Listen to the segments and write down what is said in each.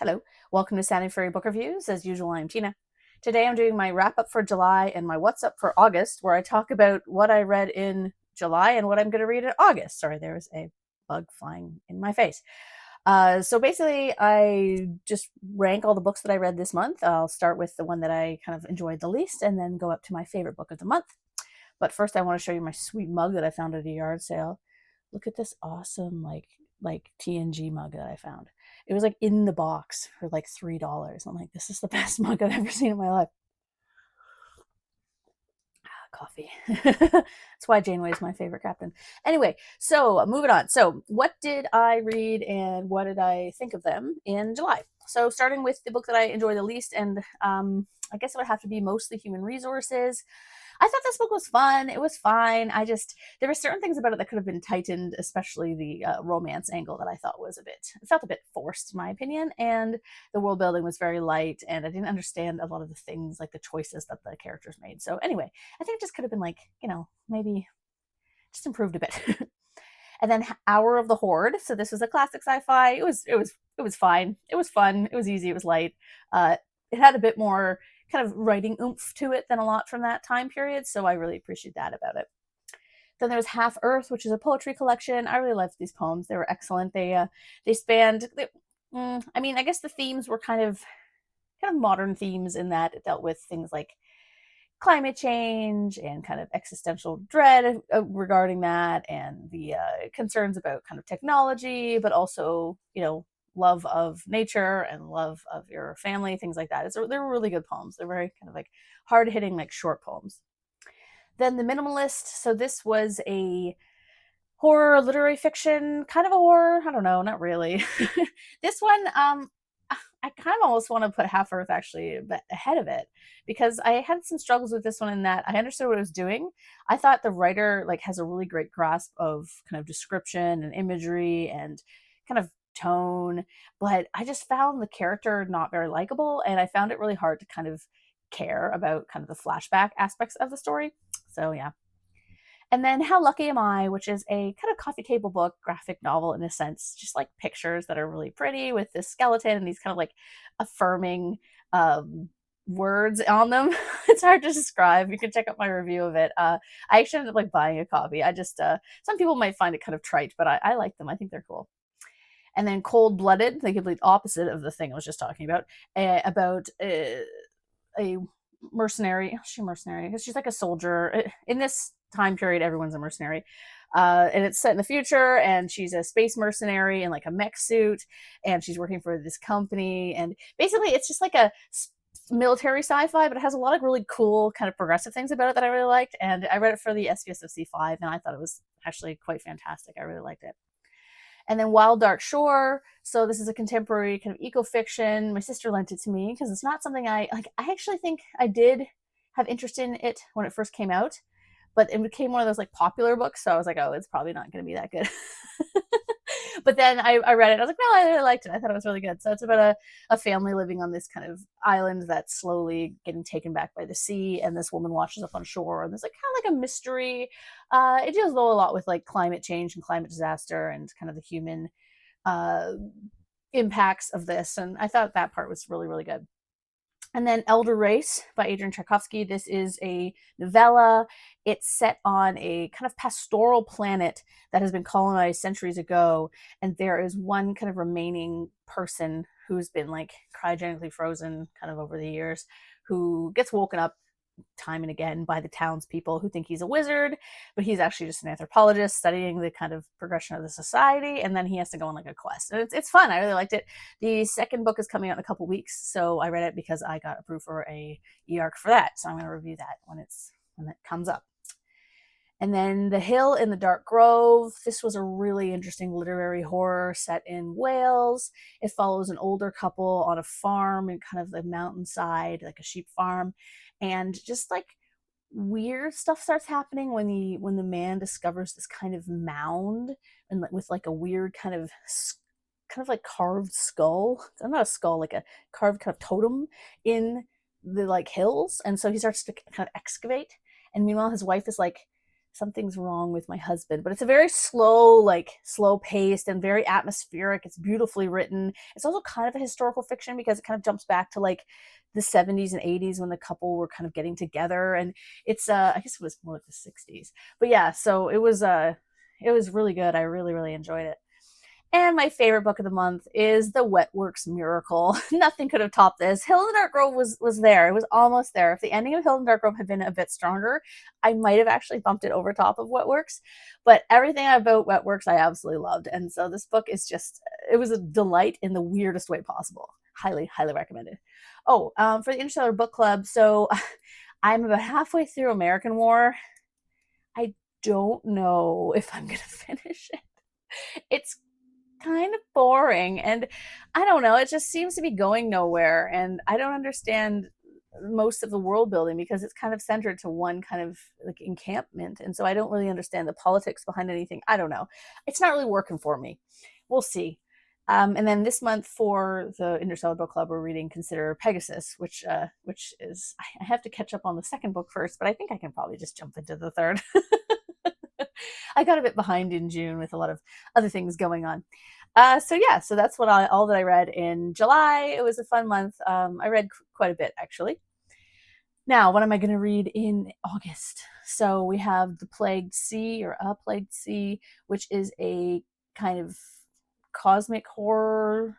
Hello, welcome to Sound and Fairy Book Reviews. As usual, I'm Tina. Today I'm doing my wrap up for July and my what's up for August, where I talk about what I read in July and what I'm going to read in August. Sorry, there was a bug flying in my face. So basically, I just rank all the books that I read this month. I'll start with the one that I kind of enjoyed the least and then go up to my favorite book of the month. But first, I want to show you my sweet mug that I found at a yard sale. Look at this awesome like TNG mug that I found. It was like in the box for like $3. I'm like, this is the best mug I've ever seen in my life. Coffee. That's why Janeway is my favorite captain. Anyway, so moving on. So, what did I read and what did I think of them in July? So, starting with the book that I enjoy the least, and I guess it would have to be mostly human resources. I thought this book was fun. It was fine. There were certain things about it that could have been tightened, especially the romance angle that I thought it felt a bit forced, in my opinion. And the world building was very light, and I didn't understand a lot of the things, like the choices that the characters made. So, anyway, I think it just could have been like, maybe just improved a bit. And then Hour of the Horde. So this was a classic sci-fi. It was fine. It was fun. It was easy. It was light. It had a bit more kind of writing oomph to it than a lot from that time period. So I really appreciate that about it. Then there's Half Earth, which is a poetry collection. I really loved these poems. They were excellent. They spanned. I mean, I guess the themes were kind of modern themes in that it dealt with things like climate change and kind of existential dread regarding that, and the concerns about kind of technology, but also, love of nature and love of your family, things like that. They were really good poems. They're very kind of like hard hitting, like short poems. Then The Minimalist. So this was a horror literary fiction, kind of a horror. I don't know, not really. This one, I kind of almost want to put Half Earth actually ahead of it, because I had some struggles with this one in that I understood what it was doing. I thought the writer like has a really great grasp of kind of description and imagery and kind of tone, but I just found the character not very likable, and I found it really hard to kind of care about kind of the flashback aspects of the story. So yeah. And then How Lucky Am I, which is a kind of coffee table book, graphic novel in a sense, just like pictures that are really pretty with this skeleton and these kind of like affirming words on them. It's hard to describe. You can check out my review of it. I actually ended up like buying a copy. Some people might find it kind of trite, but I like them. I think they're cool. And then Cold Blooded, the complete opposite of the thing I was just talking about a mercenary. She's mercenary. She's like a soldier. In this time period, everyone's a mercenary. And it's set in the future, and she's a space mercenary in like a mech suit, and she's working for this company. And basically, it's just like a military sci-fi, but it has a lot of really cool kind of progressive things about it that I really liked. And I read it for the SPSFC 5, and I thought it was actually quite fantastic. I really liked it. And then Wild Dark Shore. So this is a contemporary kind of eco fiction. My sister lent it to me because it's not something I like. I actually think I did have interest in it when it first came out, but it became one of those like popular books. So I was like, oh, it's probably not going to be that good. But then I read it. I was like, no, I really liked it. I thought it was really good. So it's about a family living on this kind of island that's slowly getting taken back by the sea. And this woman washes up on shore. And there's like kind of like a mystery. It deals though a lot with like climate change and climate disaster and kind of the human uh, impacts of this. And I thought that part was really, really good. And then Elder Race by Adrian Tchaikovsky. This is a novella. It's set on a kind of pastoral planet that has been colonized centuries ago. And there is one kind of remaining person who's been like cryogenically frozen kind of over the years, who gets woken up time and again by the townspeople who think he's a wizard, but he's actually just an anthropologist studying the kind of progression of the society. And then he has to go on like a quest. And it's fun. I really liked it. The second book is coming out in a couple weeks, so I read it because I got approved for a e-arc for that. So I'm going to review that when it comes up. And then The Hill in the Dark Grove. This was a really interesting literary horror set in Wales. It follows an older couple on a farm in kind of the mountainside, like a sheep farm. And just like weird stuff starts happening when the man discovers this kind of mound and with like a weird kind of like carved skull. Not a skull, like a carved kind of totem in the like hills. And so he starts to kind of excavate. And meanwhile, his wife is like Something's wrong with my husband. But it's a very slow, like slow paced and very atmospheric. It's beautifully written. It's also kind of a historical fiction because it kind of jumps back to like the 70s and 80s when the couple were kind of getting together. And it's I guess it was more like the 60s. But yeah, so it was really good. I really, really enjoyed it. And my favorite book of the month is The Wetworks Miracle. Nothing could have topped this. Hill in the Dark Grove was there. It was almost there. If the ending of Hill in the Dark Grove had been a bit stronger, I might have actually bumped it over top of Wetworks. But everything about Wetworks I absolutely loved. And so this book is just, it was a delight in the weirdest way possible. Highly, highly recommended. Oh, for the Interstellar Book Club, so I'm about halfway through American War. I don't know if I'm going to finish it. It's kind of boring, and I don't know, it just seems to be going nowhere, and I don't understand most of the world building because it's kind of centered to one kind of like encampment, and so I don't really understand the politics behind anything. I don't know, it's not really working for me. We'll see. And then this month for the Interstellar Book Club, we're reading Consider Pegasus, which is, I have to catch up on the second book first, but I think I can probably just jump into the third. I got a bit behind in June with a lot of other things going on. So yeah, so that's all that I read in July. It was a fun month. I read quite a bit actually. Now, what am I going to read in August? So we have The Plagued Sea, or A Plagued Sea, which is a kind of cosmic horror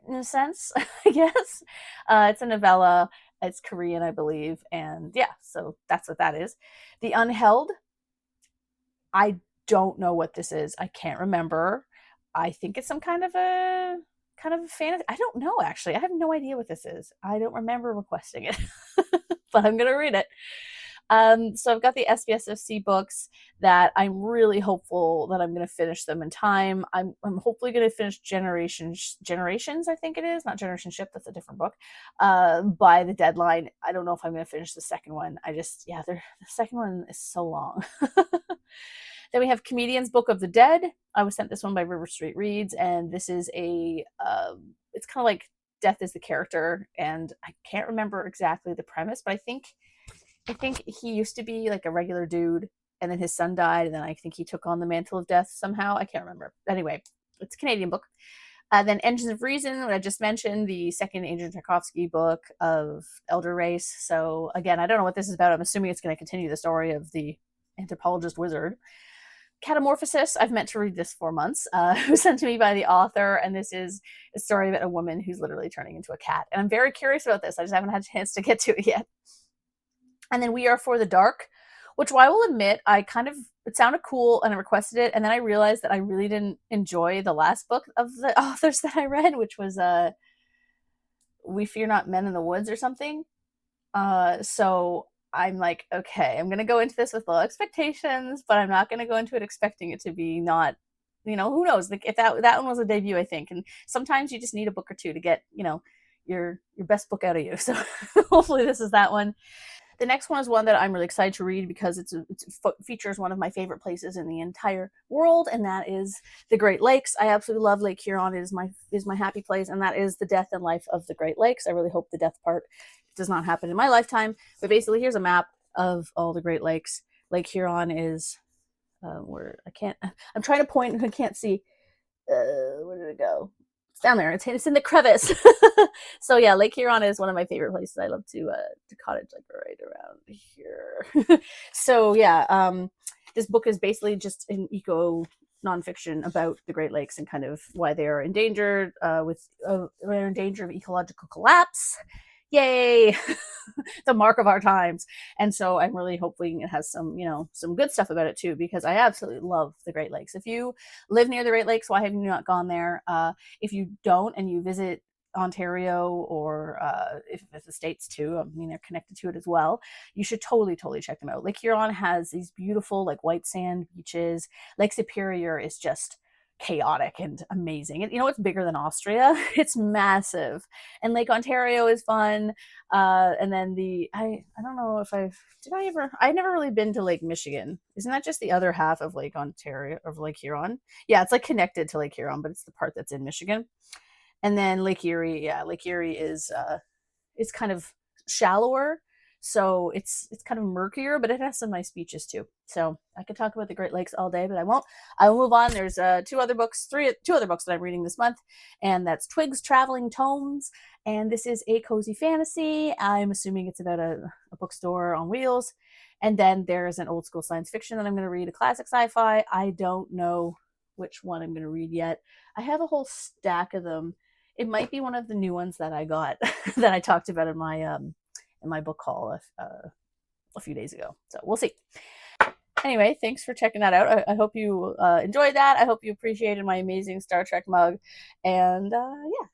in a sense, I guess. It's a novella. It's Korean, I believe, and yeah, so that's what that is. The Unheld, I don't know what this is. I can't remember. I think it's some kind of a fantasy. I don't know actually. I have no idea what this is. I don't remember requesting it, but I'm gonna read it. So I've got the SBSFC books that I'm really hopeful that I'm going to finish them in time. I'm hopefully going to finish Generations, I think it is, not Generation Ship. That's a different book. By the deadline. I don't know if I'm going to finish the second one. The second one is so long. Then we have Comedian's Book of the Dead. I was sent this one by River Street Reads, and this is it's kind of like death is the character, and I can't remember exactly the premise, but I think he used to be like a regular dude, and then his son died, and then I think he took on the mantle of death somehow. I can't remember. Anyway, it's a Canadian book. Then Engines of Reason, what I just mentioned, the second Andrzej Tarkovsky book of Elder Race. So again, I don't know what this is about. I'm assuming it's going to continue the story of the anthropologist wizard. Catamorphosis, I've meant to read this for months. It was sent to me by the author, and this is a story about a woman who's literally turning into a cat. And I'm very curious about this. I just haven't had a chance to get to it yet. And then We Are for the Dark, which I will admit, it sounded cool and I requested it. And then I realized that I really didn't enjoy the last book of the authors that I read, which was We Fear Not Men in the Woods or something. So I'm like, okay, I'm going to go into this with low expectations, but I'm not going to go into it expecting it to be not, who knows? Like if that one was a debut, I think. And sometimes you just need a book or two to get, your best book out of you. So hopefully this is that one. The next one is one that I'm really excited to read because it features one of my favorite places in the entire world, and that is the Great Lakes. I absolutely love Lake Huron. It is my happy place, and that is the death and life of the Great Lakes. I really hope the death part does not happen in my lifetime. But basically, here's a map of all the Great Lakes. Lake Huron is where I'm trying to point and I can't see. Where did it go? Down there. It's in the crevice. So yeah, Lake Huron is one of my favorite places. I love to cottage like right around here. So yeah, this book is basically just an eco nonfiction about the Great Lakes and kind of why they are endangered. They're in danger of ecological collapse. Yay! The mark of our times. And so I'm really hoping it has some good stuff about it too, because I absolutely love the Great Lakes. If you live near the Great Lakes, why have you not gone there? If you don't and you visit Ontario or if the States too, I mean, they're connected to it as well, you should totally, totally check them out. Lake Huron has these beautiful like white sand beaches. Lake Superior is just chaotic and amazing. It's bigger than Austria. It's massive. And Lake Ontario is fun. And then I don't know if I've never really been to Lake Michigan. Isn't that just the other half of Lake Ontario, of Lake Huron? Yeah, it's like connected to Lake Huron, but it's the part that's in Michigan. And then Lake Erie, yeah, Lake Erie is it's kind of shallower. So it's kind of murkier, but it has some nice beaches too. So I could talk about the Great Lakes all day, but I won't. I will move on. There's two other books that I'm reading this month, and that's Twig's Traveling Tomes. And this is a cozy fantasy. I'm assuming it's about a bookstore on wheels. And then there's an old school science fiction that I'm going to read, a classic sci-fi. I don't know which one I'm going to read yet. I have a whole stack of them. It might be one of the new ones that I got that I talked about in my book haul a few days ago. So we'll see. Anyway, thanks for checking that out. I hope you enjoyed that. I hope you appreciated my amazing Star Trek mug. And yeah,